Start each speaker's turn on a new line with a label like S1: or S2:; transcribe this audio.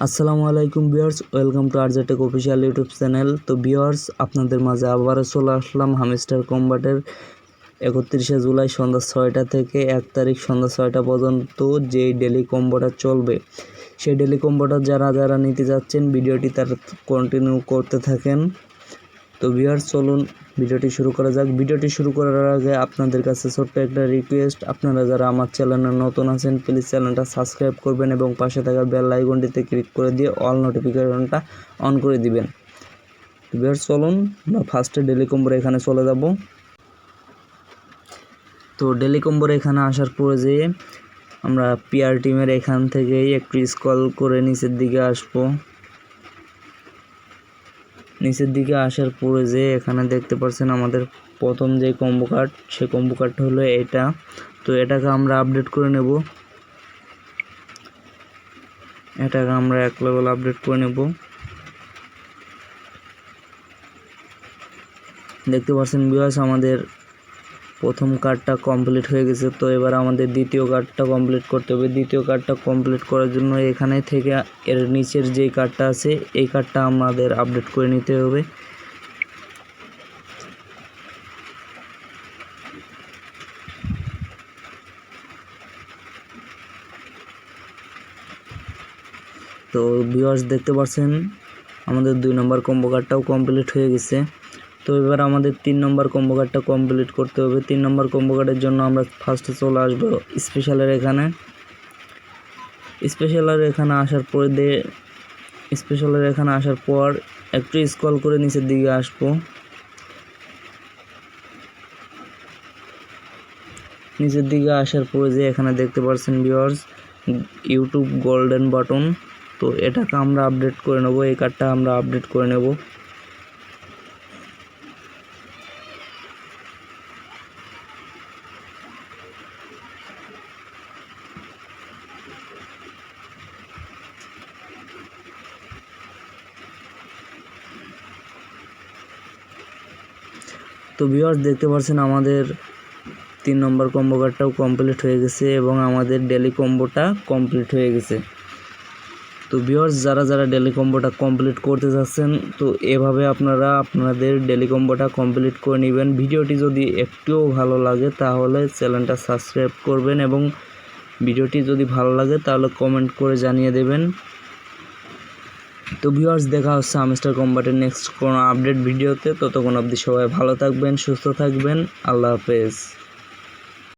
S1: আসসালামু আলাইকুম viewers, welcome to RJ Tech official YouTube channel. তো ভিউয়ার্স, আপনাদের মাঝে আবারও চলে আসলাম হামস্টার কম্বাটের 31শে জুলাই সন্ধ্যা 6টা থেকে 1 তারিখ সন্ধ্যা 6টা পর্যন্ত যেই ডেলি কম্বোটা চলবে, সেই ডেলি কম্বোটা যারা নিতে যাচ্ছেন ভিডিওটি তারা কন্টিনিউ করতে থাকেন। তো ভিউয়ার্স, চলুন ভিডিওটি শুরু করা যাক। ভিডিওটি শুরু করার আগে আপনাদের কাছে ছোট্ট একটা রিকোয়েস্ট, আপনারা যারা আমার চ্যানেলে নতুন আছেন প্লিজ চ্যানেলটা সাবস্ক্রাইব করবেন এবং পাশে থাকা বেল আইকনটিতে ক্লিক করে দিয়ে অল নোটিফিকেশনটা অন করে দিবেন। তো ভিউয়ার্স, চলুন আমরা ফার্স্টে ডেলি কম্বোর এখানে চলে যাব। তো ডেলি কম্বোর এখানে আসার পরে যে আমরা পিআর টিমের এখান থেকেই একটু স্ক্রল করে নিচের দিকে আসবো। নিচের দিকে আসার পরে যে এখানে দেখতে পাচ্ছেন আমাদের প্রথম যে কম্বো কার্ড, সেই কম্বো কার্ডটা হলো এটা। তো এটাকে আমরা আপডেট করে নেব, এটাকে আমরা 1 লেভেল আপডেট করে নেব। দেখতে পাচ্ছেন ভিউয়ার্স, আমাদের প্রথম কার্ডটা কমপ্লিট হয়ে গেছে। তো এবার আমাদের দ্বিতীয় কার্ডটা কমপ্লিট করতে হবে। দ্বিতীয় কার্ডটা কমপ্লিট করার জন্য এখানে থেকে এর নিচের যে কার্ডটা আছে এই কার্ডটা আমাদের আপডেট করে নিতে হবে। তো ভিউয়ার্স, দেখতে পাচ্ছেন আমাদের 2 নম্বর কম্বো কার্ডটাও কমপ্লিট হয়ে গেছে। তো এবার আমাদের 3 নম্বর কম্বো কার্ডটা কমপ্লিট করতে হবে। 3 নম্বর কম্বো কার্ডের জন্য আমরা ফার্স্টে চলে আসবো স্পেশালের এখানে। স্পেশালের এখানে আসার পর একটু স্ক্রল করে নিচের দিকে আসবো। নিচের দিকে আসার পরে যে এখানে দেখতে পাচ্ছেন ভিউয়ার্স ইউটিউব গোল্ডেন বাটন, তো এটাকে আমরা আপডেট করে নেব। এই কার্ডটা আমরা আপডেট করে নেব। তো ভিউয়ার্স, দেখতে পাচ্ছেন আমাদের 3 নম্বর কম্বো কার্ডটাও কমপ্লিট হয়ে গেছে এবং আমাদের ডেলি কম্বোটা কমপ্লিট হয়ে গেছে। তো ভিউয়ার্স, যারা ডেলি কম্বোটা কমপ্লিট করতে যাচ্ছেন, তো এভাবে আপনারা আপনাদের ডেলি কম্বোটা কমপ্লিট করে নেবেন। ভিডিওটি যদি একটুও ভালো লাগে তাহলে চ্যানেলটা সাবস্ক্রাইব করবেন এবং ভিডিওটি যদি ভালো লাগে তাহলে কমেন্ট করে জানিয়ে দেবেন। তো ভিউয়ার্স, দেখা হচ্ছে হামস্টার কম্বাটের নেক্সট কোনো আপডেট ভিডিওতে। ততক্ষণ অবধি সবাই ভালো থাকবেন, সুস্থ থাকবেন। আল্লাহ হাফেজ।